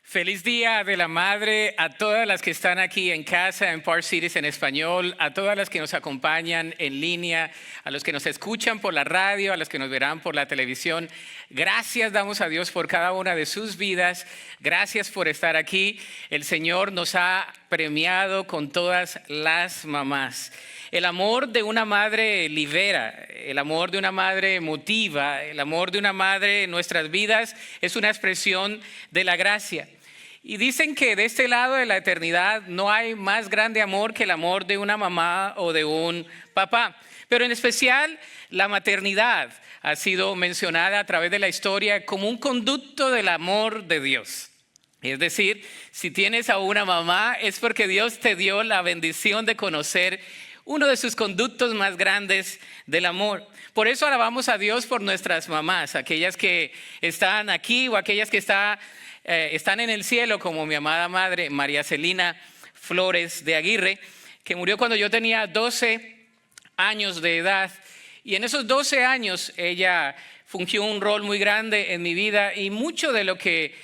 Feliz Día de la Madre a todas las que están aquí en casa, en Park Cities en español, a todas las que nos acompañan en línea, a los que nos escuchan por la radio, a los que nos verán por la televisión. Gracias damos a Dios por cada una de sus vidas. Gracias por estar aquí. El Señor nos ha premiado con todas las mamás. El amor de una madre libera, el amor de una madre motiva, el amor de una madre en nuestras vidas es una expresión de la gracia. Y dicen que de este lado de la eternidad no hay más grande amor que el amor de una mamá o de un papá. Pero en especial la maternidad ha sido mencionada a través de la historia como un conducto del amor de Dios. Es decir, si tienes a una mamá es porque Dios te dio la bendición de conocer uno de sus conductos más grandes del amor. Por eso alabamos a Dios por nuestras mamás, aquellas que están aquí o aquellas que están en el cielo, como mi amada madre María Celina Flores de Aguirre, que murió cuando yo tenía 12 años de edad. Y en esos 12 años ella fungió un rol muy grande en mi vida, y mucho de lo que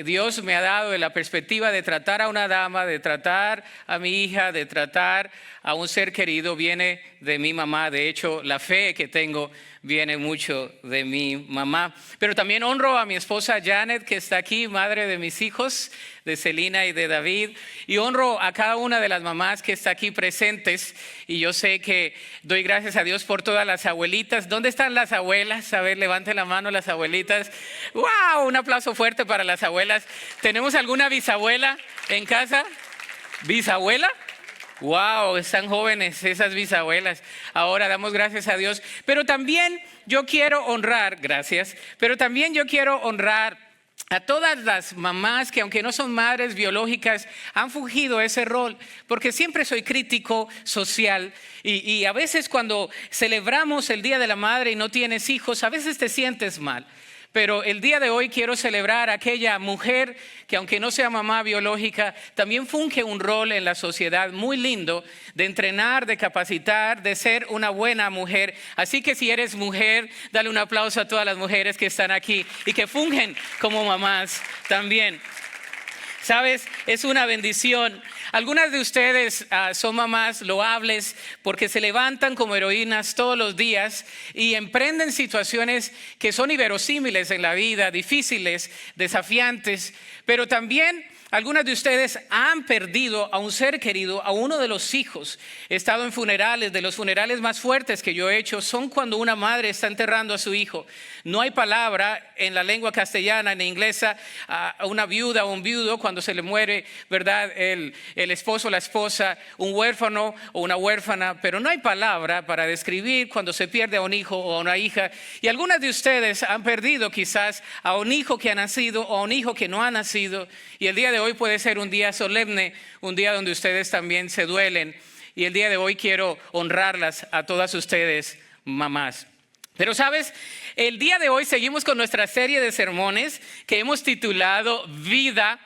Dios me ha dado de la perspectiva de tratar a una dama, de tratar a mi hija, de tratar a un ser querido, viene de mi mamá. De hecho, la fe que tengo viene mucho de mi mamá. Pero también honro a mi esposa Janet, que está aquí, madre de mis hijos, de Celina y de David. Y honro a cada una de las mamás que está aquí presentes. Y yo sé que doy gracias a Dios por todas las abuelitas. ¿Dónde están las abuelas? A ver, levante la mano las abuelitas. ¡Wow! Un aplauso fuerte para las abuelas. ¿Tenemos alguna bisabuela en casa? ¿Bisabuela? ¡Wow! Están jóvenes esas bisabuelas. Ahora damos gracias a Dios. Pero también yo quiero honrar, gracias, pero también yo quiero honrar a todas las mamás que, aunque no son madres biológicas, han fungido ese rol, porque siempre soy crítico social y a veces cuando celebramos el Día de la Madre y no tienes hijos, a veces te sientes mal. Pero el día de hoy quiero celebrar a aquella mujer que, aunque no sea mamá biológica, también funge un rol en la sociedad muy lindo de entrenar, de capacitar, de ser una buena mujer. Así que si eres mujer, dale un aplauso a todas las mujeres que están aquí y que fungen como mamás también. ¿Sabes? Es una bendición. Algunas de ustedes son mamás loables porque se levantan como heroínas todos los días y emprenden situaciones que son inverosímiles en la vida, difíciles, desafiantes, pero también algunas de ustedes han perdido a un ser querido, a uno de los hijos. He estado en funerales, de los funerales más fuertes que yo he hecho son cuando una madre está enterrando a su hijo. No hay palabra en la lengua castellana, en inglesa, a una viuda o un viudo cuando se le muere, ¿verdad? El esposo o la esposa, un huérfano o una huérfana, pero no hay palabra para describir cuando se pierde a un hijo o a una hija. Y algunas de ustedes han perdido quizás a un hijo que ha nacido o a un hijo que no ha nacido. Y el día de hoy puede ser un día solemne, un día donde ustedes también se duelen. Y el día de hoy quiero honrarlas a todas ustedes, mamás. Pero sabes, el día de hoy seguimos con nuestra serie de sermones que hemos titulado Vida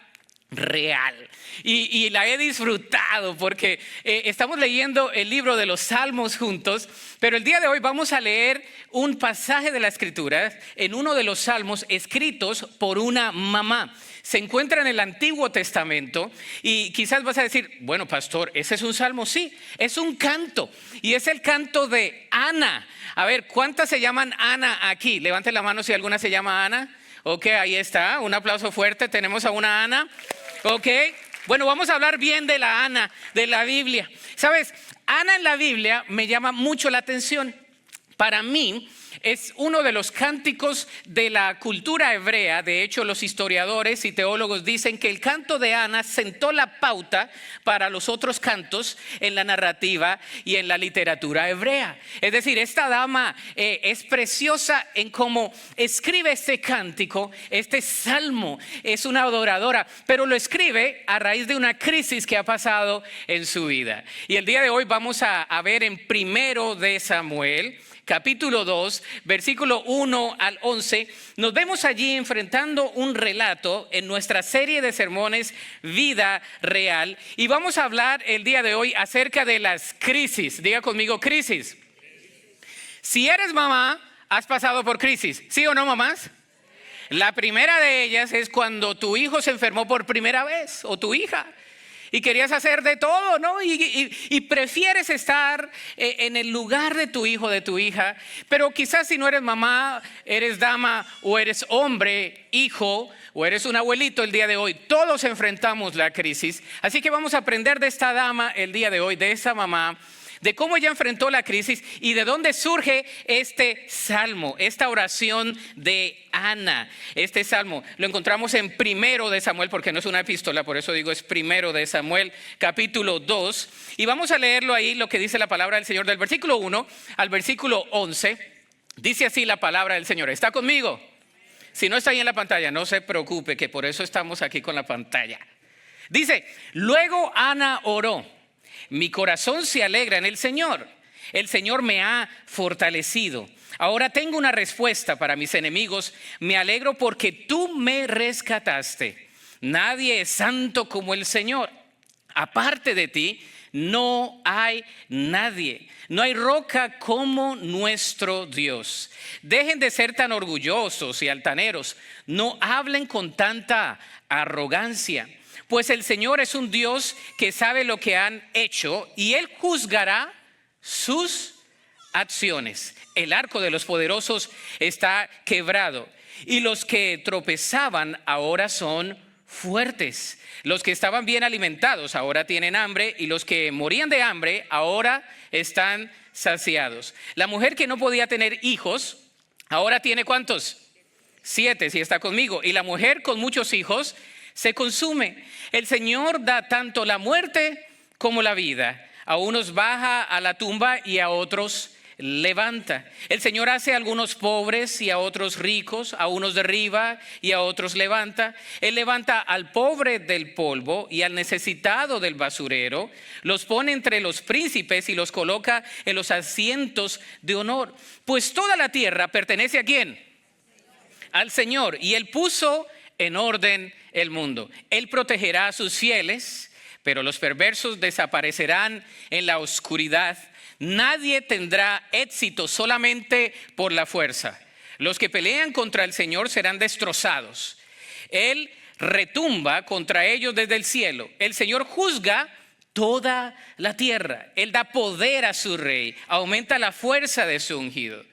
Real. Y la he disfrutado porque estamos leyendo el libro de los Salmos juntos, pero el día de hoy vamos a leer un pasaje de la Escritura en uno de los Salmos escritos por una mamá. Se encuentra en el Antiguo Testamento y quizás vas a decir, bueno, pastor, ¿ese es un salmo? Sí, es un canto y es el canto de Ana. A ver, ¿cuántas se llaman Ana aquí? Levanten la mano si alguna se llama Ana. Ok, ahí está, un aplauso fuerte, tenemos a una Ana. Ok, bueno, vamos a hablar bien de la Ana de la Biblia. ¿Sabes? Ana en la Biblia me llama mucho la atención. Para mí es uno de los cánticos de la cultura hebrea. De hecho, los historiadores y teólogos dicen que el canto de Ana sentó la pauta para los otros cantos en la narrativa y en la literatura hebrea. Es decir, esta dama es preciosa en cómo escribe este cántico, este salmo. Es una adoradora, pero lo escribe a raíz de una crisis que ha pasado en su vida. Y el día de hoy vamos a ver en 1 de Samuel, capítulo 2, versículo 1 al 11, nos vemos allí enfrentando un relato en nuestra serie de sermones Vida Real, y vamos a hablar el día de hoy acerca de las crisis. Diga conmigo, crisis. Si eres mamá, has pasado por crisis, ¿sí o no, mamás? La primera de ellas es cuando tu hijo se enfermó por primera vez o tu hija. Y querías hacer de todo, ¿no? Y prefieres estar en el lugar de tu hijo, de tu hija. Pero quizás si no eres mamá, eres dama o eres hombre, hijo, o eres un abuelito el día de hoy. Todos enfrentamos la crisis. Así que vamos a aprender de esta dama el día de hoy, de esa mamá, de cómo ella enfrentó la crisis y de dónde surge este salmo, esta oración de Ana. Este salmo lo encontramos en Primero de Samuel, porque no es una epístola, por eso digo es Primero de Samuel, capítulo 2. Y vamos a leerlo ahí, lo que dice la palabra del Señor, del versículo 1 al versículo 11. Dice así la palabra del Señor. ¿Está conmigo? Si no está ahí en la pantalla, no se preocupe, que por eso estamos aquí con la pantalla. Dice, luego Ana oró. Mi corazón se alegra en el Señor. El Señor me ha fortalecido. Ahora tengo una respuesta para mis enemigos. Me alegro porque tú me rescataste. Nadie es santo como el Señor. Aparte de ti, no hay nadie. No hay roca como nuestro Dios. Dejen de ser tan orgullosos y altaneros. No hablen con tanta arrogancia. Pues el Señor es un Dios que sabe lo que han hecho y Él juzgará sus acciones. El arco de los poderosos está quebrado y los que tropezaban ahora son fuertes. Los que estaban bien alimentados ahora tienen hambre y los que morían de hambre ahora están saciados. La mujer que no podía tener hijos ahora tiene ¿cuántos? 7, si está conmigo. Y la mujer con muchos hijos se consume. El Señor da tanto la muerte como la vida. A unos baja a la tumba y a otros levanta. El Señor hace a algunos pobres y a otros ricos, a unos derriba y a otros levanta. Él levanta al pobre del polvo y al necesitado del basurero. Los pone entre los príncipes y los coloca en los asientos de honor. Pues toda la tierra pertenece ¿a quién? Al Señor. Y Él puso en orden el mundo. Él protegerá a sus fieles, pero los perversos desaparecerán en la oscuridad. Nadie tendrá éxito solamente por la fuerza. Los que pelean contra el Señor serán destrozados. Él retumba contra ellos desde el cielo. El Señor juzga toda la tierra. Él da poder a su rey, aumenta la fuerza de su ungido.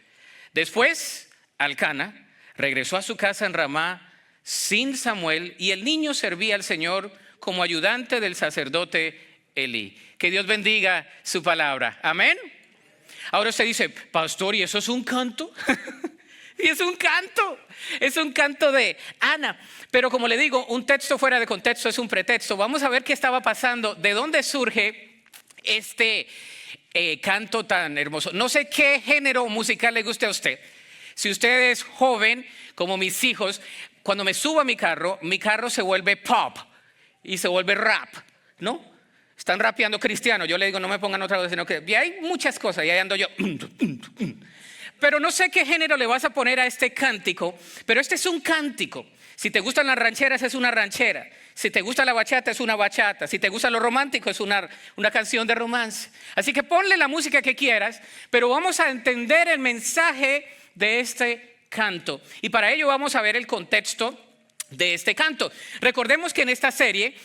Después, Elcana regresó a su casa en Ramá sin Samuel, y el niño servía al Señor como ayudante del sacerdote Elí. Que Dios bendiga su palabra. Amén. Ahora usted dice, pastor, ¿y eso es un canto? Y es un canto de Ana. Pero como le digo, un texto fuera de contexto es un pretexto. Vamos a ver qué estaba pasando, de dónde surge este canto tan hermoso. No sé qué género musical le guste a usted. Si usted es joven, como mis hijos, cuando me subo a mi carro se vuelve pop y se vuelve rap, ¿no? Están rapeando cristiano. Yo le digo, no me pongan otra vez, sino que y hay muchas cosas y ahí ando yo. Pero no sé qué género le vas a poner a este cántico, pero este es un cántico. Si te gustan las rancheras, es una ranchera. Si te gusta la bachata, es una bachata. Si te gusta lo romántico, es una canción de romance. Así que ponle la música que quieras, pero vamos a entender el mensaje de este canto. Y para ello vamos a ver el contexto de este canto. Recordemos que en esta serie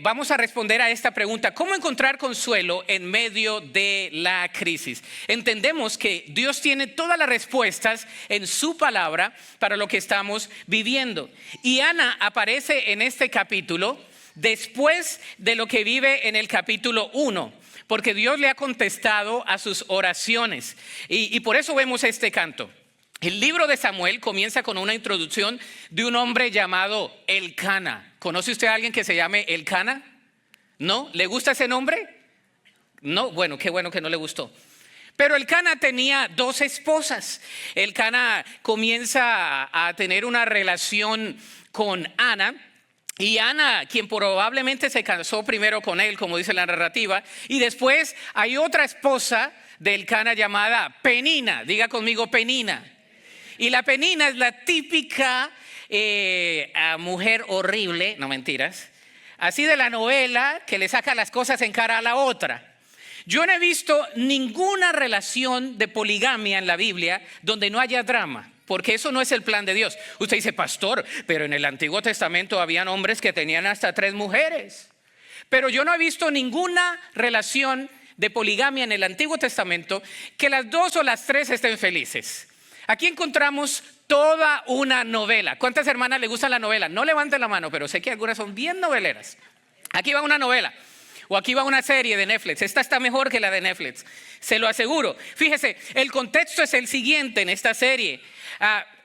vamos a responder a esta pregunta: ¿cómo encontrar consuelo en medio de la crisis? Entendemos que Dios tiene todas las respuestas en su palabra para lo que estamos viviendo. Y Ana aparece en este capítulo después de lo que vive en el capítulo 1, porque Dios le ha contestado a sus oraciones. Y por eso vemos este canto. El libro de Samuel comienza con una introducción de un hombre llamado Elcana. ¿Conoce usted a alguien que se llame Elcana? ¿No? ¿Le gusta ese nombre? No, bueno, qué bueno que no le gustó. Pero Elcana tenía 2 esposas. Elcana comienza a tener una relación con Ana. Y Ana, quien probablemente se casó primero con él, como dice la narrativa, y después hay otra esposa de Elcana llamada Penina. Diga conmigo, Penina. Y la Penina es la típica mujer horrible, no mentiras, así de la novela, que le saca las cosas en cara a la otra. Yo no he visto ninguna relación de poligamia en la Biblia donde no haya drama. porque eso no es el plan de Dios. Usted dice, pastor, pero en el Antiguo Testamento habían hombres que tenían hasta 3 mujeres. Pero yo no he visto ninguna relación de poligamia en el Antiguo Testamento que las 2 o las 3 estén felices. Aquí encontramos toda una novela. ¿Cuántas hermanas le gustan la novela? No levanten la mano, pero sé que algunas son bien noveleras. Aquí va una novela. O aquí va una serie de Netflix. Esta está mejor que la de Netflix, se lo aseguro. Fíjese, el contexto es el siguiente en esta serie.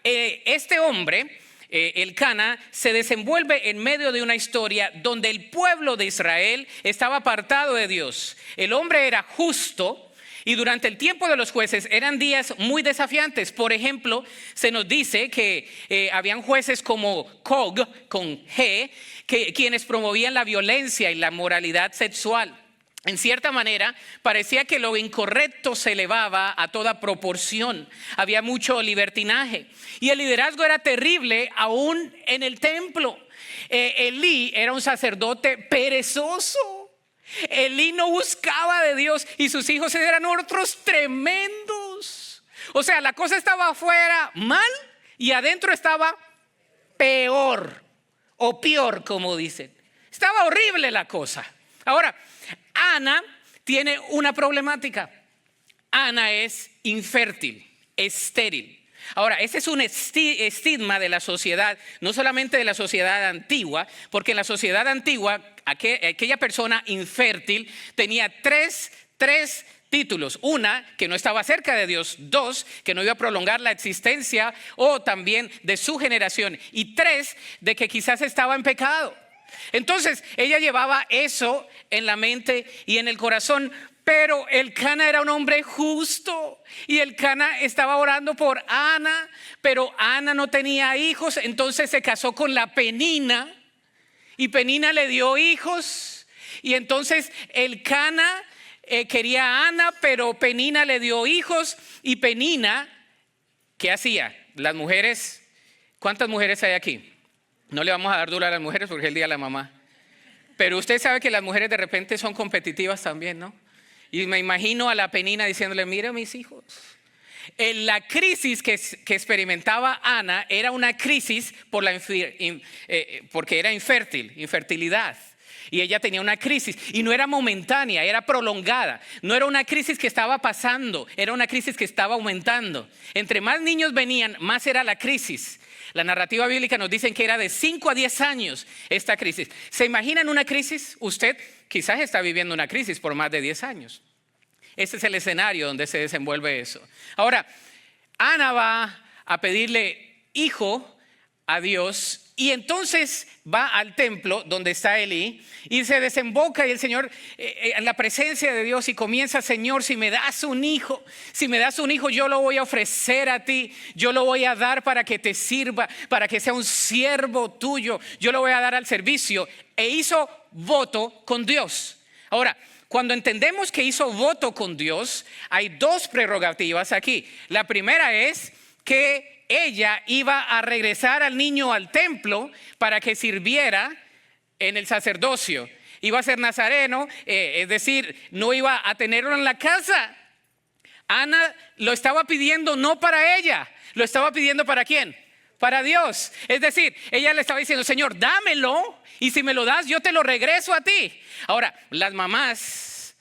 Este hombre, Elcana, se desenvuelve en medio de una historia donde el pueblo de Israel estaba apartado de Dios. El hombre era justo. Y durante el tiempo de los jueces eran días muy desafiantes. Por ejemplo, se nos dice que habían jueces como Cog, con G, quienes promovían la violencia y la moralidad sexual. En cierta manera, parecía que lo incorrecto se elevaba a toda proporción. Había mucho libertinaje. Y el liderazgo era terrible aún en el templo. Elí era un sacerdote perezoso. Elí no buscaba de Dios y sus hijos eran otros tremendos. O sea, la cosa estaba afuera mal y adentro estaba peor o peor, como dicen. Estaba horrible la cosa. Ahora, Ana tiene una problemática. Ana es infértil, estéril. Ahora, ese es un estigma de la sociedad, no solamente de la sociedad antigua, porque en la sociedad antigua aquella persona infértil tenía tres títulos. Una, que no estaba cerca de Dios. 2, que no iba a prolongar la existencia o también de su generación. Y 3, de que quizás estaba en pecado. Entonces ella llevaba eso en la mente y en el corazón. Pero Elcana era un hombre justo y Elcana estaba orando por Ana, pero Ana no tenía hijos, entonces se casó con la Penina y Penina le dio hijos. Y entonces Elcana quería a Ana, pero Penina le dio hijos. Y Penina, ¿qué hacía? Las mujeres, ¿cuántas mujeres hay aquí? No le vamos a dar duro a las mujeres porque es el día de la mamá. Pero usted sabe que las mujeres de repente son competitivas también, ¿no? Y me imagino a la Penina diciéndole, mira mis hijos. La crisis que experimentaba Ana era una crisis porque era infertilidad. Y ella tenía una crisis y no era momentánea, era prolongada. No era una crisis que estaba pasando, era una crisis que estaba aumentando. Entre más niños venían, más era la crisis. La narrativa bíblica nos dice que era de 5 a 10 años esta crisis. ¿Se imaginan una crisis? Usted quizás está viviendo una crisis por más de 10 años. Ese es el escenario donde se desenvuelve eso. Ahora, Ana va a pedirle hijo a Dios y entonces va al templo donde está Elí y se desemboca y el Señor en la presencia de Dios y comienza, Señor, si me das un hijo yo lo voy a ofrecer a ti, yo lo voy a dar para que te sirva, para que sea un siervo tuyo, yo lo voy a dar al servicio. E hizo voto con Dios. Ahora, cuando entendemos que hizo voto con Dios, hay 2 prerrogativas aquí. La primera es que ella iba a regresar al niño al templo para que sirviera en el sacerdocio. Iba a ser nazareno, es decir, no iba a tenerlo en la casa. Ana lo estaba pidiendo no para ella, lo estaba pidiendo ¿para quién? Para Dios. Es decir, ella le estaba diciendo, Señor, dámelo y si me lo das yo te lo regreso a ti. Ahora, las mamás,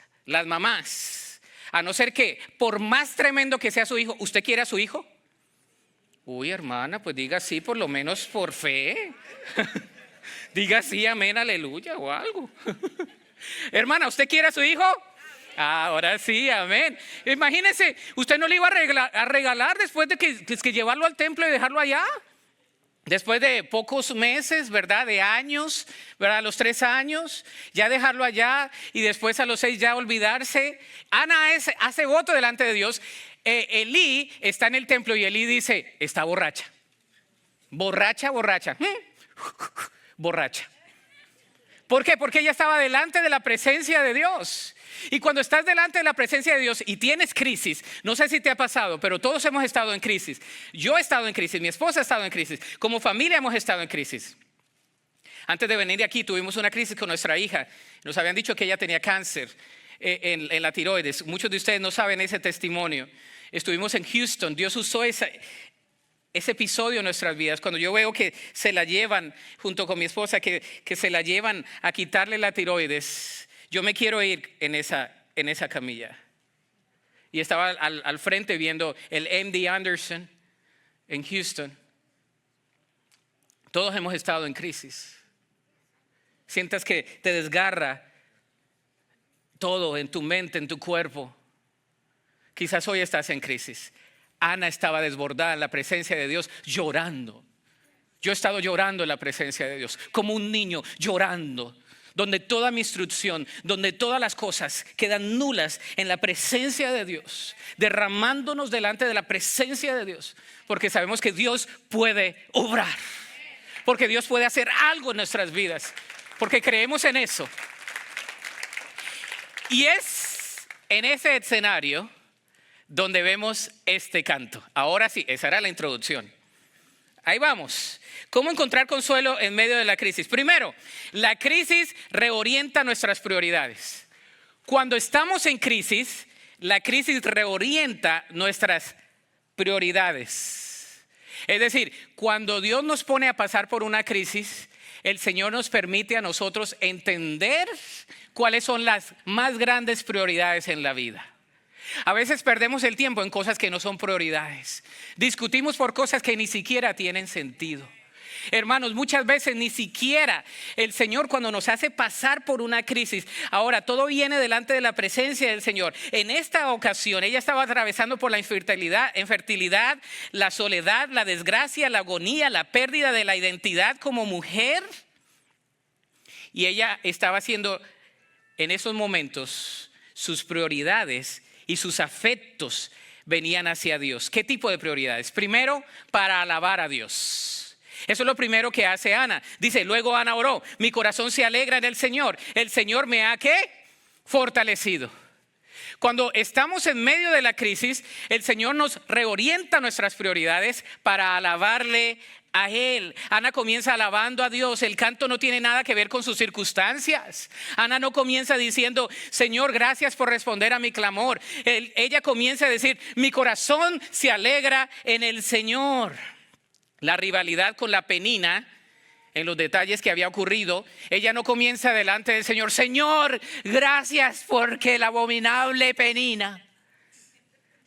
a no ser que por más tremendo que sea su hijo, ¿usted quiere a su hijo? Uy, hermana, pues diga sí, por lo menos por fe. Diga sí, amén, aleluya o algo. Hermana, ¿usted quiere a su hijo? Ahora sí, amén. Imagínese, usted no le iba a regalar después de que llevarlo al templo y dejarlo allá. Después de pocos meses, ¿verdad? De años, ¿verdad? A los 3 años, ya dejarlo allá y después a los 6 ya olvidarse. Ana hace voto delante de Dios. Elí está en el templo y Elí dice, está borracha. Borracha. ¿Por qué? Porque ella estaba delante de la presencia de Dios. Y cuando estás delante de la presencia de Dios y tienes crisis, no sé si te ha pasado, pero todos hemos estado en crisis. Yo he estado en crisis, mi esposa ha estado en crisis, como familia hemos estado en crisis. Antes de venir aquí tuvimos una crisis con nuestra hija. Nos habían dicho que ella tenía cáncer en la tiroides. Muchos de ustedes no saben ese testimonio. Estuvimos en Houston. Dios usó ese episodio en nuestras vidas, cuando yo veo que se la llevan, junto con mi esposa, que se la llevan a quitarle la tiroides, yo me quiero ir en esa camilla. Y estaba al frente viendo el MD Anderson en Houston. Todos hemos estado en crisis. Sientas que te desgarra todo en tu mente, en tu cuerpo. Quizás hoy estás en crisis. Ana estaba desbordada en la presencia de Dios, llorando. Yo he estado llorando en la presencia de Dios, como un niño llorando, donde toda mi instrucción, donde todas las cosas quedan nulas en la presencia de Dios, derramándonos delante de la presencia de Dios, porque sabemos que Dios puede obrar, porque Dios puede hacer algo en nuestras vidas, porque creemos en eso. Y es en ese escenario donde vemos este canto. Ahora sí, esa era la introducción. Ahí vamos. ¿Cómo encontrar consuelo en medio de la crisis? Primero, la crisis reorienta nuestras prioridades. Cuando estamos en crisis, la crisis reorienta nuestras prioridades. Es decir, cuando Dios nos pone a pasar por una crisis, el Señor nos permite a nosotros entender cuáles son las más grandes prioridades en la vida. A veces perdemos el tiempo en cosas que no son prioridades. Discutimos por cosas que ni siquiera tienen sentido. Hermanos, muchas veces ni siquiera el Señor, cuando nos hace pasar por una crisis, ahora todo viene delante de la presencia del Señor. En esta ocasión ella estaba atravesando por la infertilidad, la soledad, la desgracia, la agonía, la pérdida de la identidad como mujer. Y ella estaba haciendo en esos momentos sus prioridades y sus afectos venían hacia Dios. ¿Qué tipo de prioridades? Primero, para alabar a Dios. Eso es lo primero que hace Ana. Dice, luego Ana oró, mi corazón se alegra en el Señor. El Señor me ha, ¿qué? Fortalecido. Cuando estamos en medio de la crisis, el Señor nos reorienta nuestras prioridades para alabarle a Él. Ana comienza alabando a Dios. El canto no tiene nada que ver con sus circunstancias. Ana no comienza diciendo, Señor, gracias por responder a mi clamor. Ella comienza a decir, mi corazón se alegra en el Señor. La rivalidad con la Penina, en los detalles que había ocurrido, ella no comienza delante del Señor, Señor, gracias porque la abominable Penina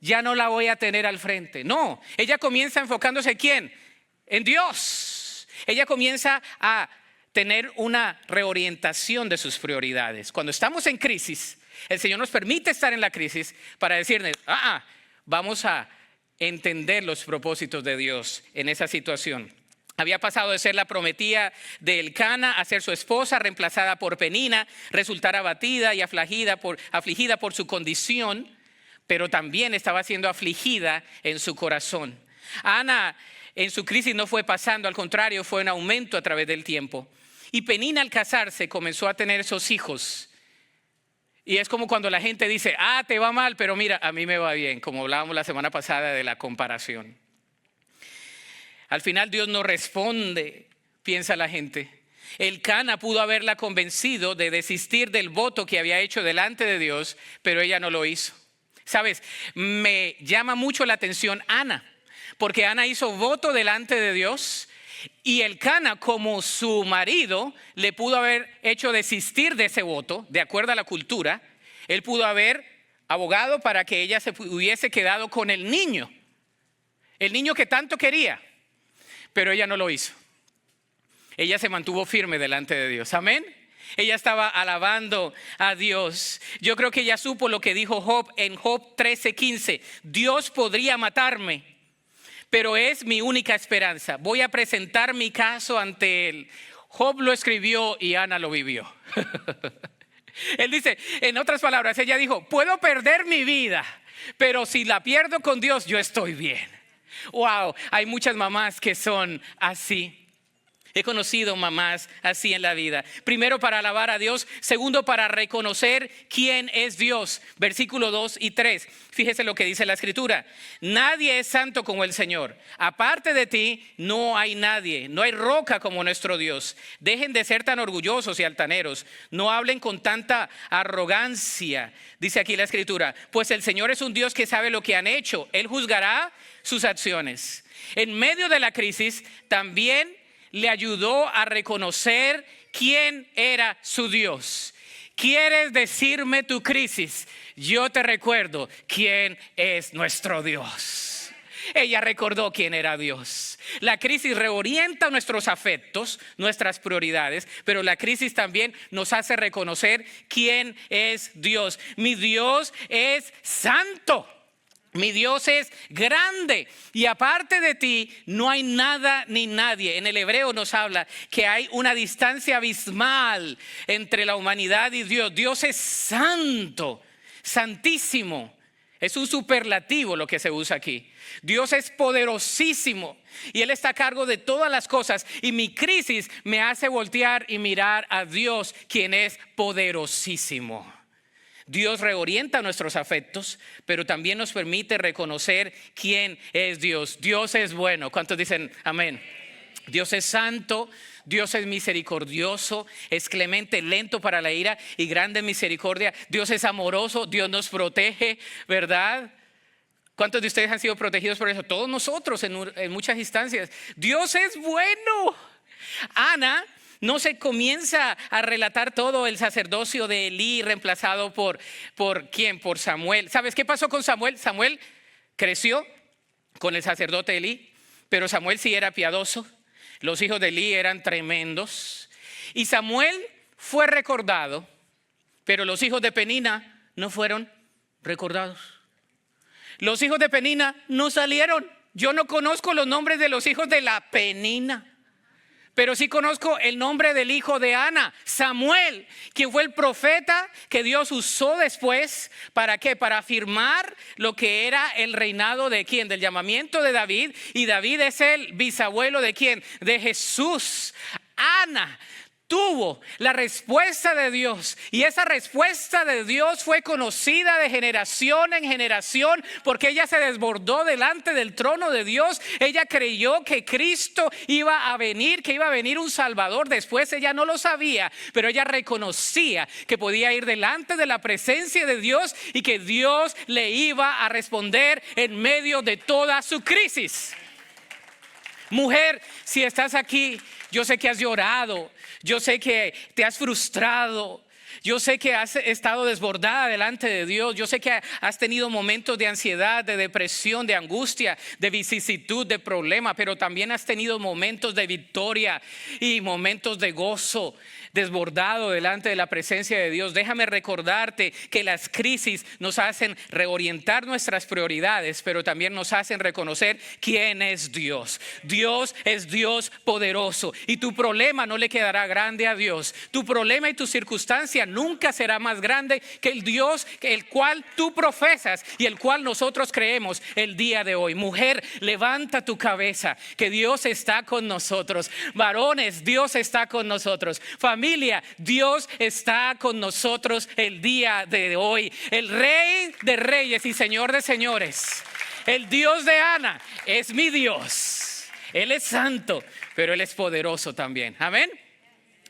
ya no la voy a tener al frente. No, ella comienza enfocándose ¿en quién? En Dios. Ella comienza a tener una reorientación de sus prioridades. Cuando estamos en crisis, el Señor nos permite estar en la crisis para decirles, vamos a entender los propósitos de Dios en esa situación. Había pasado de ser la prometida de Elcana a ser su esposa, reemplazada por Penina, resultar abatida y afligida por su condición, pero también estaba siendo afligida en su corazón. Ana en su crisis no fue pasando, al contrario, fue en aumento a través del tiempo. Y Penina al casarse comenzó a tener esos hijos. Y es como cuando la gente dice, te va mal, pero mira, a mí me va bien, como hablábamos la semana pasada de la comparación. Al final Dios no responde, piensa la gente. Elcana pudo haberla convencido de desistir del voto que había hecho delante de Dios, pero ella no lo hizo. Sabes, me llama mucho la atención Ana, porque Ana hizo voto delante de Dios y Elcana, como su marido, le pudo haber hecho desistir de ese voto, de acuerdo a la cultura. Él pudo haber abogado para que ella se hubiese quedado con el niño que tanto quería, pero ella no lo hizo. Ella se mantuvo firme delante de Dios. Amén. Ella estaba alabando a Dios. Yo creo que ella supo lo que dijo Job en Job 13:15. Dios podría matarme, pero es mi única esperanza. Voy a presentar mi caso ante él. Job lo escribió y Ana lo vivió. Él dice, en otras palabras, ella dijo, puedo perder mi vida, pero si la pierdo con Dios, yo estoy bien. Wow, hay muchas mamás que son así. He conocido mamás así en la vida. Primero, para alabar a Dios. Segundo, para reconocer quién es Dios. Versículo 2 y 3. Fíjese lo que dice la Escritura. Nadie es santo como el Señor. Aparte de ti no hay nadie. No hay roca como nuestro Dios. Dejen de ser tan orgullosos y altaneros. No hablen con tanta arrogancia. Dice aquí la Escritura. Pues el Señor es un Dios que sabe lo que han hecho. Él juzgará sus acciones. En medio de la crisis también le ayudó a reconocer quién era su Dios. ¿Quieres decirme tu crisis? Yo te recuerdo quién es nuestro Dios. Ella recordó quién era Dios. La crisis reorienta nuestros afectos, nuestras prioridades, pero la crisis también nos hace reconocer quién es Dios. Mi Dios es santo. Mi Dios es grande y aparte de ti no hay nada ni nadie. En el hebreo nos habla que hay una distancia abismal entre la humanidad y Dios. Dios es santo, santísimo. Es un superlativo lo que se usa aquí. Dios es poderosísimo y Él está a cargo de todas las cosas. Y mi crisis me hace voltear y mirar a Dios, quien es poderosísimo. Dios reorienta nuestros afectos, pero también nos permite reconocer quién es Dios. Dios es bueno. ¿Cuántos dicen amén? Dios es santo, Dios es misericordioso, es clemente, lento para la ira y grande en misericordia. Dios es amoroso, Dios nos protege, ¿verdad? ¿Cuántos de ustedes han sido protegidos por eso? Todos nosotros en muchas instancias. Dios es bueno. Ana no se comienza a relatar todo el sacerdocio de Elí reemplazado por ¿quién? Por Samuel. ¿Sabes qué pasó con Samuel? Samuel creció con el sacerdote Elí, pero Samuel sí era piadoso. Los hijos de Elí eran tremendos. Y Samuel fue recordado, pero los hijos de Penina no fueron recordados. Los hijos de Penina no salieron. Yo no conozco los nombres de los hijos de la Penina, pero sí conozco el nombre del hijo de Ana, Samuel, quien fue el profeta que Dios usó después. ¿Para qué? Para afirmar lo que era el reinado de ¿quién? Del llamamiento de David. Y David es el bisabuelo de ¿quién? De Jesús. Ana tuvo la respuesta de Dios y esa respuesta de Dios fue conocida de generación en generación porque ella se desbordó delante del trono de Dios. Ella creyó que Cristo iba a venir, que iba a venir un Salvador. Después ella no lo sabía, pero ella reconocía que podía ir delante de la presencia de Dios y que Dios le iba a responder en medio de toda su crisis. Mujer, si estás aquí, yo sé que has llorado, yo sé que te has frustrado, yo sé que has estado desbordada delante de Dios, yo sé que has tenido momentos de ansiedad, de depresión, de angustia, de vicisitud, de problema, pero también has tenido momentos de victoria y momentos de gozo, desbordado delante de la presencia de Dios. Déjame recordarte que las crisis nos hacen reorientar nuestras prioridades, pero también nos hacen reconocer quién es Dios. Dios es Dios poderoso y tu problema no le quedará grande a Dios. Tu problema y tu circunstancia nunca será más grande que el Dios el cual tú profesas y el cual nosotros creemos el día de hoy. Mujer, levanta tu cabeza, que Dios está con nosotros. Varones, Dios está con nosotros. Familia, Dios está con nosotros el día de hoy. El Rey de Reyes y Señor de Señores, el Dios de Ana, es mi Dios. Él es santo, pero Él es poderoso también. Amén.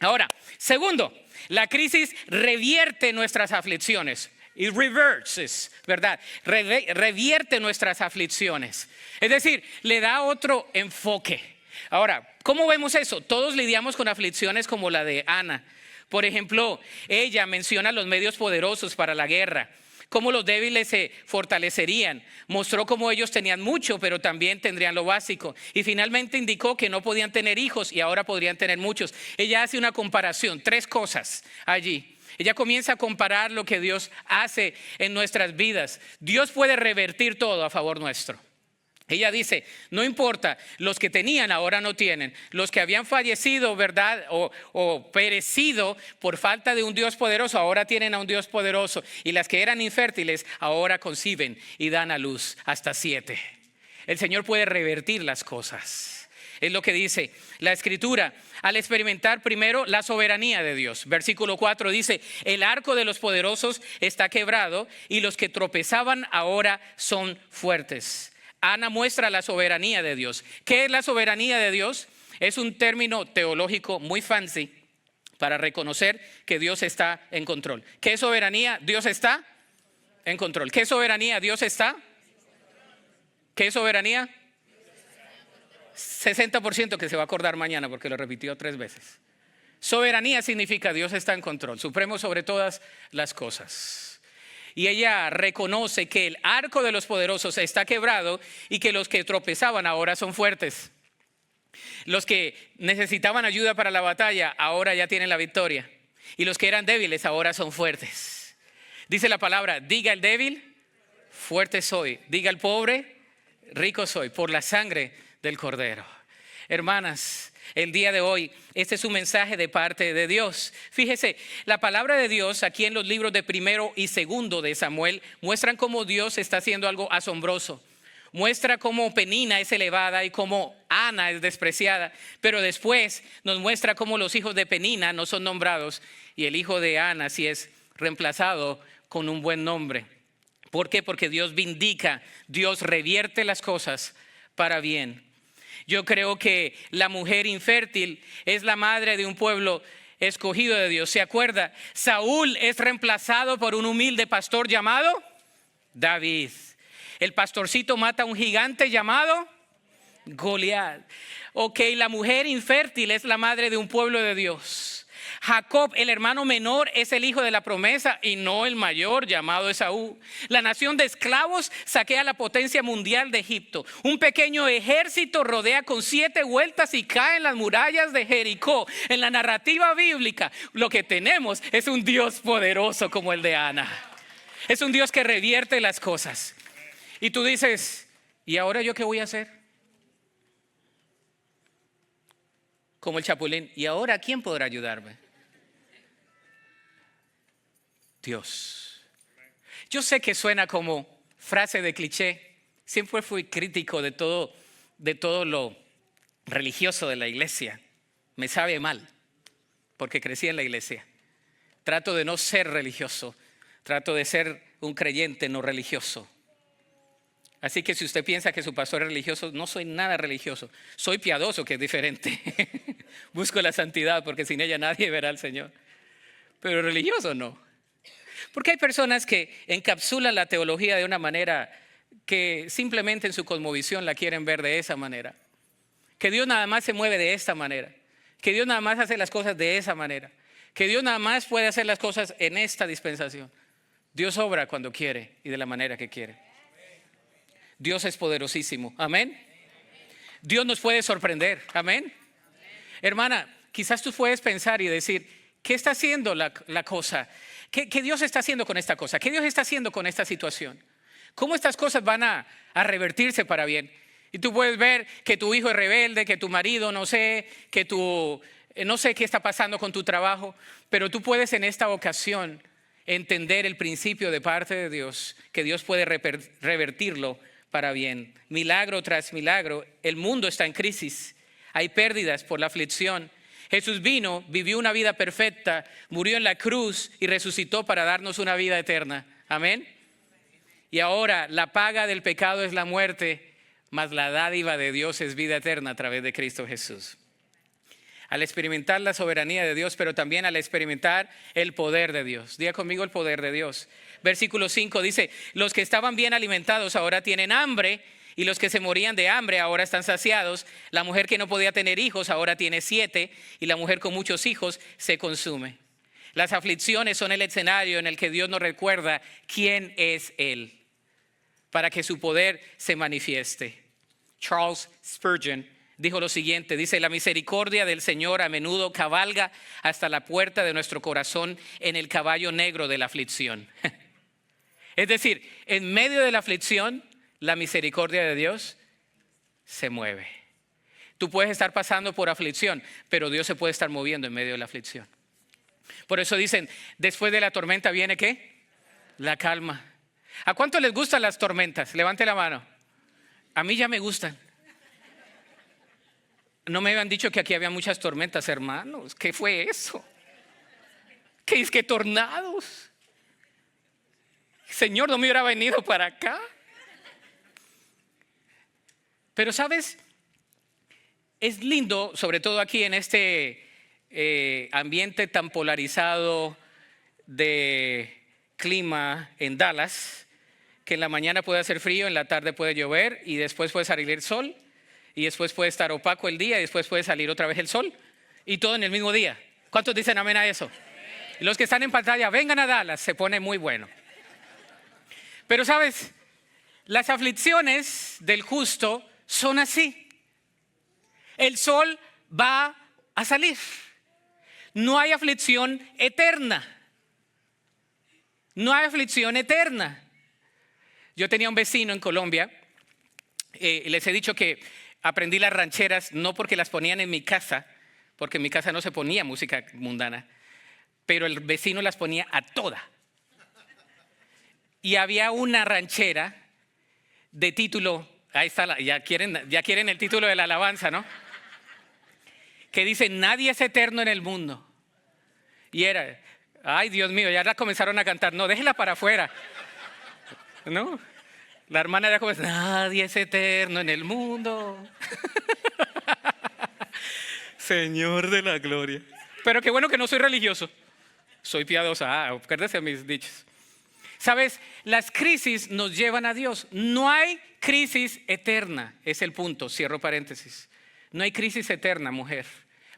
Ahora, segundo, la crisis revierte nuestras aflicciones. Y reverses, ¿verdad? Revierte nuestras aflicciones. Es decir, le da otro enfoque. Ahora, ¿cómo vemos eso? Todos lidiamos con aflicciones como la de Ana. Por ejemplo, ella menciona los medios poderosos para la guerra, cómo los débiles se fortalecerían. Mostró cómo ellos tenían mucho, pero también tendrían lo básico. Y finalmente indicó que no podían tener hijos y ahora podrían tener muchos. Ella hace una comparación, 3 cosas allí. Ella comienza a comparar lo que Dios hace en nuestras vidas. Dios puede revertir todo a favor nuestro. Ella dice, no importa, los que tenían ahora no tienen, los que habían fallecido, ¿verdad? O perecido por falta de un Dios poderoso, ahora tienen a un Dios poderoso. Y las que eran infértiles, ahora conciben y dan a luz hasta 7. El Señor puede revertir las cosas. Es lo que dice la Escritura. Al experimentar primero la soberanía de Dios. Versículo 4 dice, el arco de los poderosos está quebrado y los que tropezaban ahora son fuertes. Ana muestra la soberanía de Dios. ¿Qué es la soberanía de Dios? Es un término teológico muy fancy para reconocer que Dios está en control. ¿Qué es soberanía? Dios está en control. ¿Qué es soberanía? Dios está. ¿Qué es soberanía? 60% que se va a acordar mañana porque lo repitió 3 veces. Soberanía significa Dios está en control, supremo sobre todas las cosas. Y ella reconoce que el arco de los poderosos está quebrado y que los que tropezaban ahora son fuertes. Los que necesitaban ayuda para la batalla ahora ya tienen la victoria. Y los que eran débiles ahora son fuertes. Dice la palabra, diga el débil, fuerte soy. Diga el pobre, rico soy, por la sangre del Cordero. Hermanas, el día de hoy, este es un mensaje de parte de Dios. Fíjese, la palabra de Dios aquí en los libros de 1 y 2 de Samuel muestran cómo Dios está haciendo algo asombroso. Muestra cómo Penina es elevada y cómo Ana es despreciada, pero después nos muestra cómo los hijos de Penina no son nombrados y el hijo de Ana sí es reemplazado con un buen nombre. ¿Por qué? Porque Dios vindica, Dios revierte las cosas para bien. Yo creo que la mujer infértil es la madre de un pueblo escogido de Dios. ¿Se acuerda? Saúl es reemplazado por un humilde pastor llamado David. El pastorcito mata a un gigante llamado Goliat. Ok, la mujer infértil es la madre de un pueblo de Dios. Jacob, el hermano menor, es el hijo de la promesa y no el mayor, llamado Esaú. La nación de esclavos saquea la potencia mundial de Egipto. Un pequeño ejército rodea con 7 vueltas y cae en las murallas de Jericó. En la narrativa bíblica, lo que tenemos es un Dios poderoso como el de Ana. Es un Dios que revierte las cosas. Y tú dices, ¿y ahora yo qué voy a hacer? Como el Chapulín, ¿y ahora quién podrá ayudarme? Dios. Yo sé que suena como frase de cliché. Siempre fui crítico de todo lo religioso de la iglesia. Me sabe mal, porque crecí en la iglesia. Trato de no ser religioso. Trato de ser un creyente no religioso. Así que si usted piensa que su pastor es religioso, no soy nada religioso. Soy piadoso, que es diferente. Busco la santidad porque sin ella nadie verá al Señor. Pero religioso no. Porque hay personas que encapsulan la teología de una manera que simplemente en su cosmovisión la quieren ver de esa manera. Que Dios nada más se mueve de esta manera. Que Dios nada más hace las cosas de esa manera. Que Dios nada más puede hacer las cosas en esta dispensación. Dios obra cuando quiere y de la manera que quiere. Dios es poderosísimo. Amén. Dios nos puede sorprender. Amén. Hermana, quizás tú puedes pensar y decir, ¿qué está haciendo la cosa? ¿Qué Dios está haciendo con esta cosa? ¿Qué Dios está haciendo con esta situación? ¿Cómo estas cosas van a revertirse para bien? Y tú puedes ver que tu hijo es rebelde, que tu marido no sé qué está pasando con tu trabajo, pero tú puedes en esta ocasión entender el principio de parte de Dios, que Dios puede revertirlo para bien. Milagro tras milagro, el mundo está en crisis, hay pérdidas por la aflicción. Jesús vino, vivió una vida perfecta, murió en la cruz y resucitó para darnos una vida eterna. Amén. Y ahora la paga del pecado es la muerte, mas la dádiva de Dios es vida eterna a través de Cristo Jesús. Al experimentar la soberanía de Dios, pero también al experimentar el poder de Dios. Diga conmigo el poder de Dios. Versículo 5 dice, los que estaban bien alimentados ahora tienen hambre y los que se morían de hambre ahora están saciados. La mujer que no podía tener hijos ahora tiene 7 y la mujer con muchos hijos se consume. Las aflicciones son el escenario en el que Dios nos recuerda quién es Él para que su poder se manifieste. Charles Spurgeon dijo lo siguiente, dice, la misericordia del Señor a menudo cabalga hasta la puerta de nuestro corazón en el caballo negro de la aflicción. Es decir, en medio de la aflicción, la misericordia de Dios se mueve. Tú puedes estar pasando por aflicción, pero Dios se puede estar moviendo en medio de la aflicción. Por eso dicen, después de la tormenta viene ¿qué? La calma. ¿A cuánto les gustan las tormentas? Levante la mano. A mí ya me gustan. No me habían dicho que aquí había muchas tormentas, hermanos. ¿Qué fue eso? ¿Qué es que tornados? Señor, no me hubiera venido para acá. Pero ¿sabes? Es lindo, sobre todo aquí en este ambiente tan polarizado de clima en Dallas, que en la mañana puede hacer frío, en la tarde puede llover y después puede salir el sol y después puede estar opaco el día y después puede salir otra vez el sol y todo en el mismo día. ¿Cuántos dicen amén a eso? Los que están en pantalla, vengan a Dallas, se pone muy bueno. Pero ¿sabes? Las aflicciones del justo son así. El sol va a salir. No hay aflicción eterna. No hay aflicción eterna. Yo tenía un vecino en Colombia, les he dicho que aprendí las rancheras no porque las ponían en mi casa, porque en mi casa no se ponía música mundana, pero el vecino las ponía a toda. Y había una ranchera de título, ahí está, ya quieren el título de la alabanza, ¿no? Que dice, nadie es eterno en el mundo. Y era, ay Dios mío, ya la comenzaron a cantar, no, déjela para afuera. ¿No? La hermana ya comenzó, nadie es eterno en el mundo. Señor de la gloria. Pero qué bueno que no soy religioso. Soy piadosa. Acuérdese de mis dichos. ¿Sabes? Las crisis nos llevan a Dios. No hay crisis eterna. Es el punto. Cierro paréntesis. No hay crisis eterna, mujer.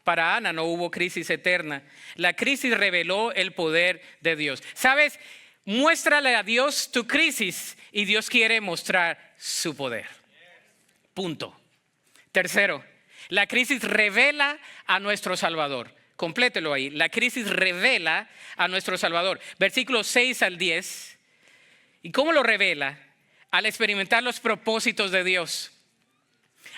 Para Ana no hubo crisis eterna. La crisis reveló el poder de Dios. ¿Sabes? Muéstrale a Dios tu crisis y Dios quiere mostrar su poder. Punto. Tercero, la crisis revela a nuestro Salvador. Complételo ahí. La crisis revela a nuestro Salvador. Versículos 6 al 10. ¿Y cómo lo revela? Al experimentar los propósitos de Dios.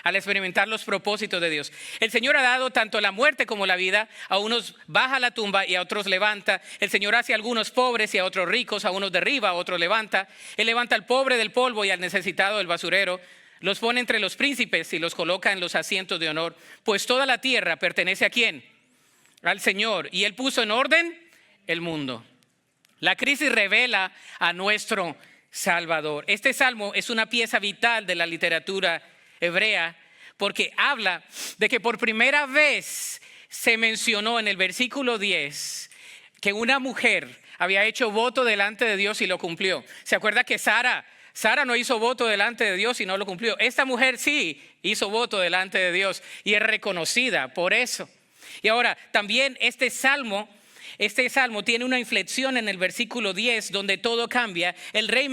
Al experimentar los propósitos de Dios. El Señor ha dado tanto la muerte como la vida. A unos baja la tumba y a otros levanta. El Señor hace a algunos pobres y a otros ricos. A unos derriba, a otros levanta. Él levanta al pobre del polvo y al necesitado del basurero. Los pone entre los príncipes y los coloca en los asientos de honor. Pues toda la tierra pertenece ¿a quién? Al Señor. Y Él puso en orden el mundo. La crisis revela a nuestro Salvador. Este salmo es una pieza vital de la literatura hebrea, porque habla de que por primera vez se mencionó en el versículo 10 que una mujer había hecho voto delante de Dios y lo cumplió. ¿Se acuerda que Sara no hizo voto delante de Dios y no lo cumplió? Esta mujer sí hizo voto delante de Dios y es reconocida por eso. Y ahora también este salmo tiene una inflexión en el versículo 10 donde todo cambia. El rey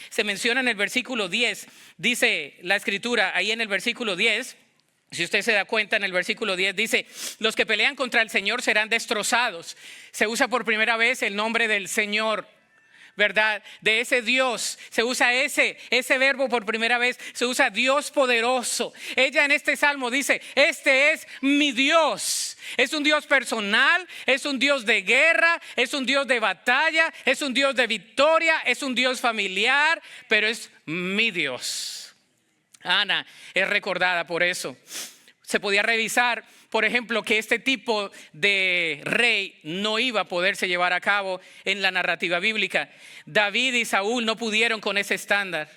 se menciona en el versículo 10, dice la escritura ahí en el versículo 10, si usted se da cuenta en el versículo 10 dice, los que pelean contra el Señor serán destrozados. Se usa por primera vez el nombre del Señor, ¿verdad? De ese Dios, se usa ese verbo por primera vez, se usa Dios poderoso. Ella en este salmo dice, este es mi Dios. Es un Dios personal, es un Dios de guerra, es un Dios de batalla, es un Dios de victoria, es un Dios familiar, pero es mi Dios. Ana es recordada por eso. Se podía revisar, por ejemplo, que este tipo de rey no iba a poderse llevar a cabo en la narrativa bíblica. David y Saúl no pudieron con ese estándar.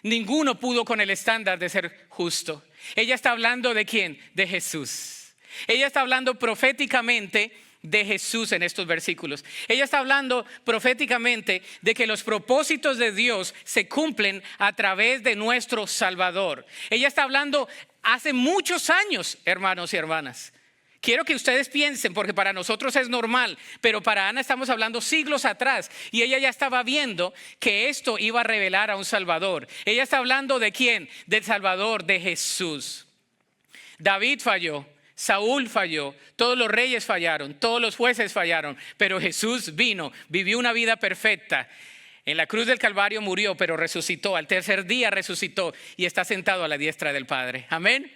Ninguno pudo con el estándar de ser justo. Ella está hablando ¿de quién? De Jesús. Ella está hablando proféticamente de Jesús en estos versículos. Ella está hablando proféticamente de que los propósitos de Dios se cumplen a través de nuestro Salvador. Ella está hablando hace muchos años, hermanos y hermanas. Quiero que ustedes piensen, porque para nosotros es normal, pero para Ana estamos hablando siglos atrás. Y ella ya estaba viendo que esto iba a revelar a un Salvador. Ella está hablando ¿de quién? Del Salvador, de Jesús. David falló. Saúl falló, todos los reyes fallaron, todos los jueces fallaron, pero Jesús vino, vivió una vida perfecta. En la cruz del Calvario murió, pero resucitó, al tercer día resucitó y está sentado a la diestra del Padre. Amén.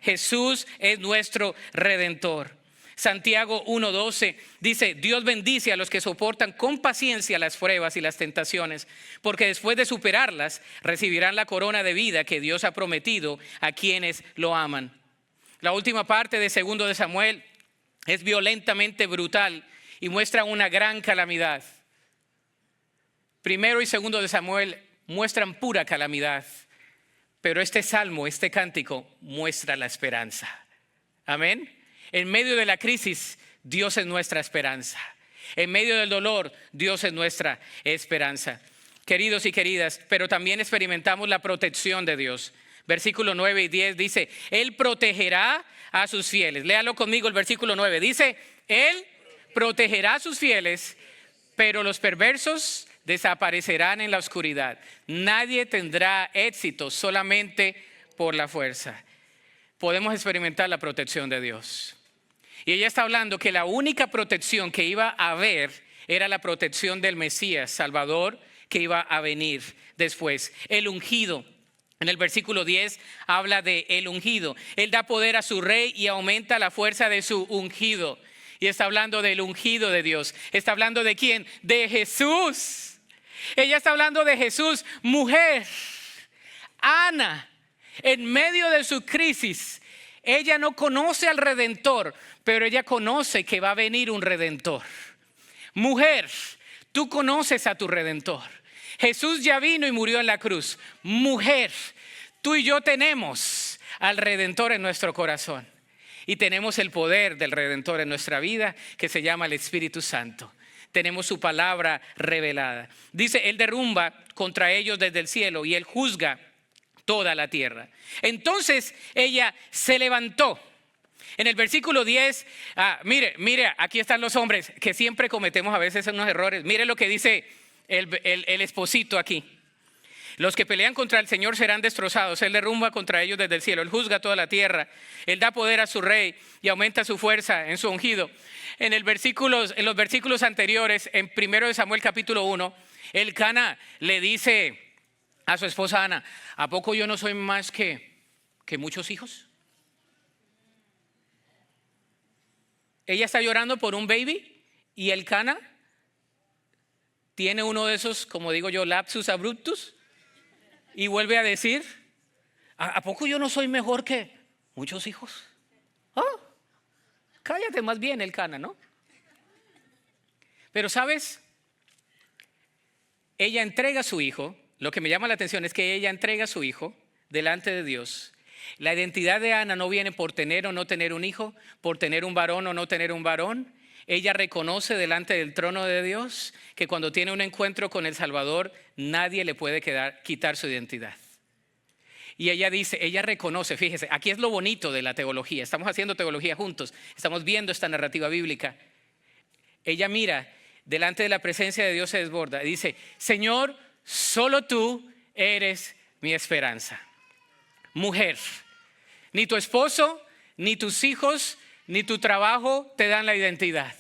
Jesús es nuestro Redentor. Santiago 1:12 dice, Dios bendice a los que soportan con paciencia las pruebas y las tentaciones, porque después de superarlas recibirán la corona de vida que Dios ha prometido a quienes lo aman. La última parte de 2 de Samuel es violentamente brutal y muestra una gran calamidad. 1 y 2 de Samuel muestran pura calamidad, pero este salmo, este cántico muestra la esperanza. Amén. En medio de la crisis, Dios es nuestra esperanza. En medio del dolor, Dios es nuestra esperanza. Queridos y queridas, pero también experimentamos la protección de Dios. Versículo 9 y 10 dice, Él protegerá a sus fieles. Léalo conmigo el versículo 9. Dice, Él protegerá a sus fieles, pero los perversos desaparecerán en la oscuridad. Nadie tendrá éxito solamente por la fuerza. Podemos experimentar la protección de Dios. Y ella está hablando que la única protección que iba a haber era la protección del Mesías, Salvador, que iba a venir después. El ungido. En el versículo 10 habla de el ungido. Él da poder a su rey y aumenta la fuerza de su ungido. Y está hablando del ungido de Dios. Está hablando de quién? De Jesús. Ella está hablando de Jesús, mujer. Ana, en medio de su crisis, ella no conoce al Redentor, pero ella conoce que va a venir un Redentor. Mujer, tú conoces a tu Redentor. Jesús ya vino y murió en la cruz. Mujer, tú y yo tenemos al Redentor en nuestro corazón. Y tenemos el poder del Redentor en nuestra vida, que se llama el Espíritu Santo. Tenemos su palabra revelada. Dice, Él derrumba contra ellos desde el cielo y Él juzga toda la tierra. Entonces ella se levantó. En el versículo 10, mire, aquí están los hombres que siempre cometemos a veces unos errores. Mire lo que dice el esposito aquí. Los que pelean contra el Señor serán destrozados. Él derrumba contra ellos desde el cielo. Él juzga toda la tierra. Él da poder a su rey y aumenta su fuerza en su ungido. En los versículos anteriores, en 1 de Samuel capítulo 1, Elcana le dice a su esposa Ana, ¿a poco yo no soy más que muchos hijos? Ella está llorando por un baby y Elcana tiene uno de esos, como digo yo, lapsus abruptus, y vuelve a decir, ¿a poco yo no soy mejor que muchos hijos? Oh, cállate más bien, Elcana, ¿no? Pero ¿sabes? Ella entrega a su hijo. Lo que me llama la atención es que ella entrega a su hijo delante de Dios. La identidad de Ana no viene por tener o no tener un hijo, por tener un varón o no tener un varón. Ella reconoce delante del trono de Dios que cuando tiene un encuentro con el Salvador, nadie le puede quitar su identidad. Y ella dice, ella reconoce, fíjese, aquí es lo bonito de la teología. Estamos haciendo teología juntos, estamos viendo esta narrativa bíblica. Ella mira, delante de la presencia de Dios se desborda y dice, Señor, solo tú eres mi esperanza. Mujer, ni tu esposo, ni tus hijos, ni tu trabajo te dan la identidad.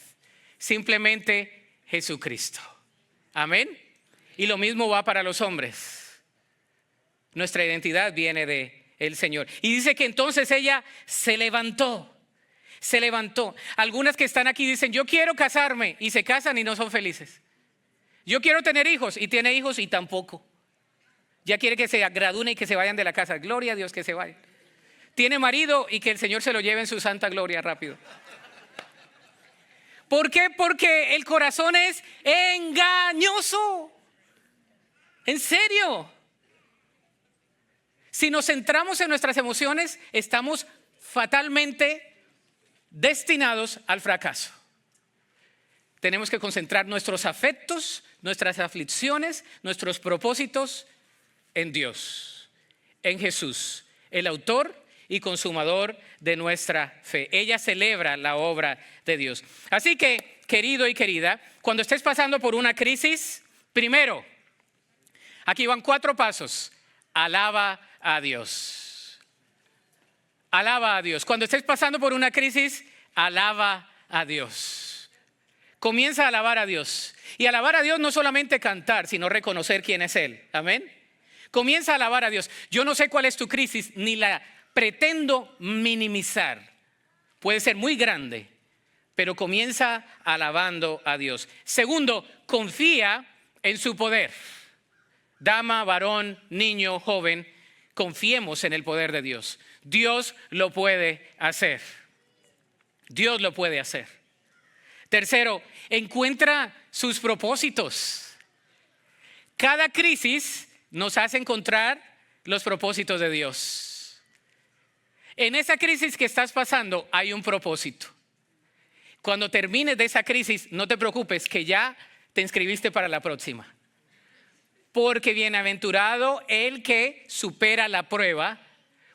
Simplemente Jesucristo. Amén. Y lo mismo va para los hombres. Nuestra identidad viene del Señor. Y dice que entonces ella se levantó. Se levantó. Algunas que están aquí dicen, yo quiero casarme, y se casan y no son felices. Yo quiero tener hijos, y tiene hijos y tampoco. Ya quiere que se gradúen y que se vayan de la casa. Gloria a Dios que se vayan. Tiene marido y que el Señor se lo lleve en su santa gloria rápido. ¿Por qué? Porque el corazón es engañoso. En serio. Si nos centramos en nuestras emociones, estamos fatalmente destinados al fracaso. Tenemos que concentrar nuestros afectos, nuestras aflicciones, nuestros propósitos en Dios, en Jesús, el autor y consumador de nuestra fe. Ella celebra la obra de Dios. Así que, querido y querida, cuando estés pasando por una crisis, primero, aquí van 4 pasos. Alaba a Dios. Alaba a Dios. Cuando estés pasando por una crisis, alaba a Dios. Comienza a alabar a Dios. Y alabar a Dios no solamente cantar, sino reconocer quién es Él. Amén. Comienza a alabar a Dios. Yo no sé cuál es tu crisis, ni la pretendo minimizar. Puede ser muy grande, pero comienza alabando a Dios. Segundo, confía en su poder. Dama, varón, niño, joven, Confiemos en el poder de Dios. Dios lo puede hacer. Dios lo puede hacer. Tercero, encuentra sus propósitos. Cada crisis nos hace encontrar los propósitos de Dios. En esa crisis que estás pasando hay un propósito. Cuando termines de esa crisis, no te preocupes que ya te inscribiste para la próxima. Porque bienaventurado el que supera la prueba,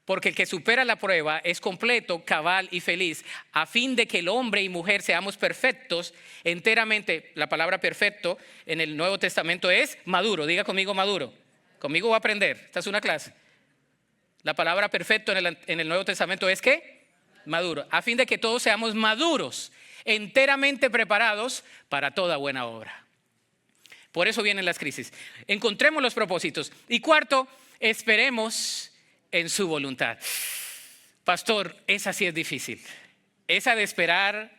porque el que supera la prueba es completo, cabal y feliz, a fin de que el hombre y mujer seamos perfectos, enteramente. La palabra perfecto en el Nuevo Testamento es maduro. Diga conmigo maduro. Conmigo va a aprender. Esta es una clase. La palabra perfecto en el Nuevo Testamento es ¿qué? Maduro. A fin de que todos seamos maduros, enteramente preparados para toda buena obra. Por eso vienen las crisis. Encontremos los propósitos. Y cuarto, esperemos en su voluntad. Pastor, esa sí es difícil. Esa de esperar,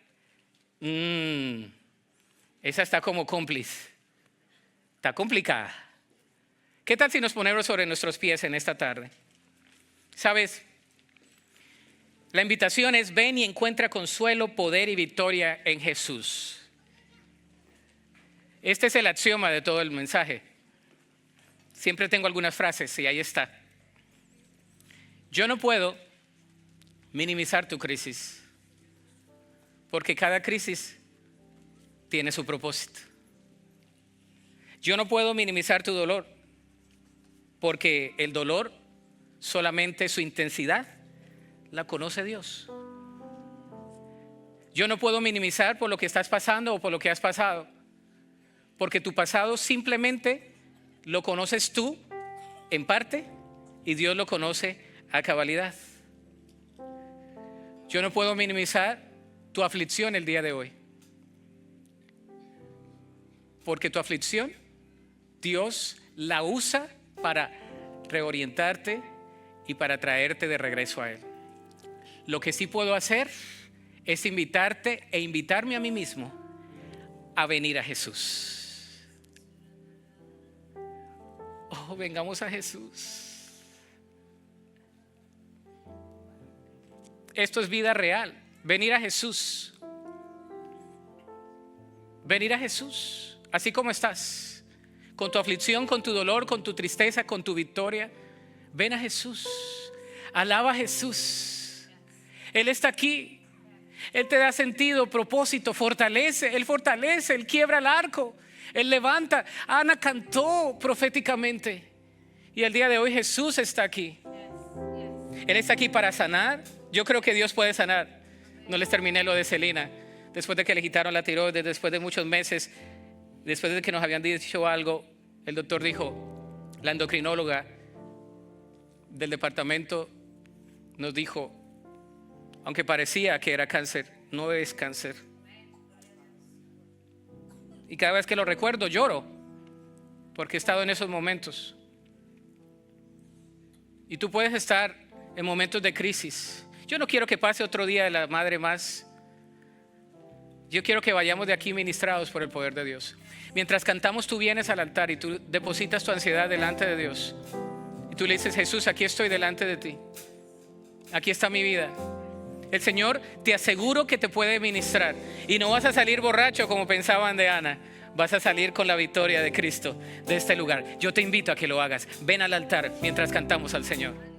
esa está como cómplice. Está complicada. ¿Qué tal si nos ponemos sobre nuestros pies en esta tarde? ¿Sabes? La invitación es: ven y encuentra consuelo, poder y victoria en Jesús. Este es el axioma de todo el mensaje. Siempre tengo algunas frases y ahí está. Yo no puedo minimizar tu crisis, porque cada crisis tiene su propósito. Yo no puedo minimizar tu dolor, porque el dolor, solamente su intensidad la conoce Dios. Yo no puedo minimizar por lo que estás pasando o por lo que has pasado, porque tu pasado simplemente lo conoces tú en parte y Dios lo conoce a cabalidad. Yo no puedo minimizar tu aflicción el día de hoy, porque tu aflicción Dios la usa para reorientarte y para traerte de regreso a Él. Lo que sí puedo hacer es invitarte e invitarme a mí mismo a venir a Jesús. Oh, vengamos a Jesús. Esto es vida real. Venir a Jesús. Venir a Jesús. Así como estás, con tu aflicción, con tu dolor, con tu tristeza, con tu victoria. Ven a Jesús. Alaba a Jesús. Él está aquí. Él te da sentido, propósito, fortalece. Él fortalece, Él quiebra el arco, Él levanta. Ana cantó proféticamente. Y el día de hoy Jesús está aquí. Él está aquí para sanar. Yo creo que Dios puede sanar. No les terminé lo de Celina. Después de que le quitaron la tiroides, después de muchos meses, después de que nos habían dicho algo, el doctor dijo, la endocrinóloga del departamento nos dijo, aunque parecía que era cáncer, no es cáncer. Y cada vez que lo recuerdo lloro, porque he estado en esos momentos. Y tú puedes estar en momentos de crisis. Yo no quiero que pase otro día de la madre más. Yo quiero que vayamos de aquí ministrados por el poder de Dios. Mientras cantamos, tú vienes al altar y tú depositas tu ansiedad delante de Dios. Y tú le dices, Jesús, aquí estoy delante de ti. Aquí está mi vida. El Señor, te aseguro que te puede ministrar. Y no vas a salir borracho como pensaban de Ana. Vas a salir con la victoria de Cristo de este lugar. Yo te invito a que lo hagas. Ven al altar mientras cantamos al Señor.